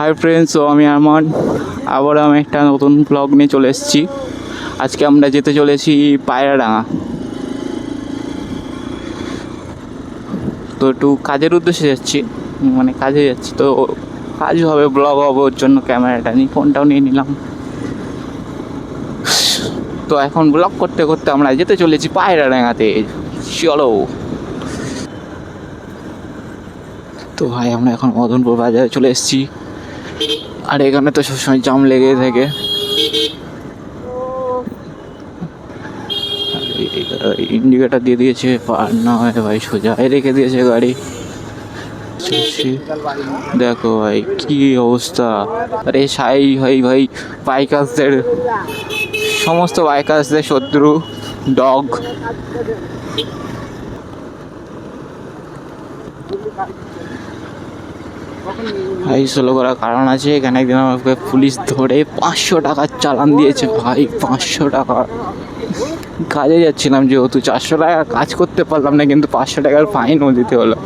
Hi friends, ও আমি আরমান। আবার আমি একটা নতুন ব্লগ নিয়ে চলে এসেছি। আজকে আমরা যেতে চলেছি পায়রাডাঙ্গা। তো একটু কাজের উদ্দেশ্যে যাচ্ছি, মানে কাজে যাচ্ছি। তো কাজ হবে, ব্লগ হবে, ওর জন্য ক্যামেরাটা নিয়ে ফোনটাও নিয়ে নিলাম। তো এখন ব্লগ করতে করতে আমরা যেতে চলেছি পায়রাডাঙ্গাতে। চলো। তো ভাই আমরা এখন মদনপুর বাজারে চলে এসেছি। আর এখানে তো সবসময় জাম লেগে থাকে। ইন্ডিকেটার দিয়ে দিয়েছে, পার না হয় ভাই সোজা রেখে দিয়েছে গাড়ি। দেখো ভাই কি অবস্থা। আরে সাই ভাই ভাই বাইকার্সদের, সমস্ত বাইকার্সদের শত্রু ডগ। ভাই স্লো করার কারণ আছে, এখানে একদিন আমাকে পুলিশ ধরে 500 টাকার চালান দিয়েছে ভাই। 500 টাকা। কাজে যাচ্ছিলাম যেহেতু, 400 টাকা কাজ করতে পারলাম না, কিন্তু 500 টাকার ফাইনও দিতে হলো।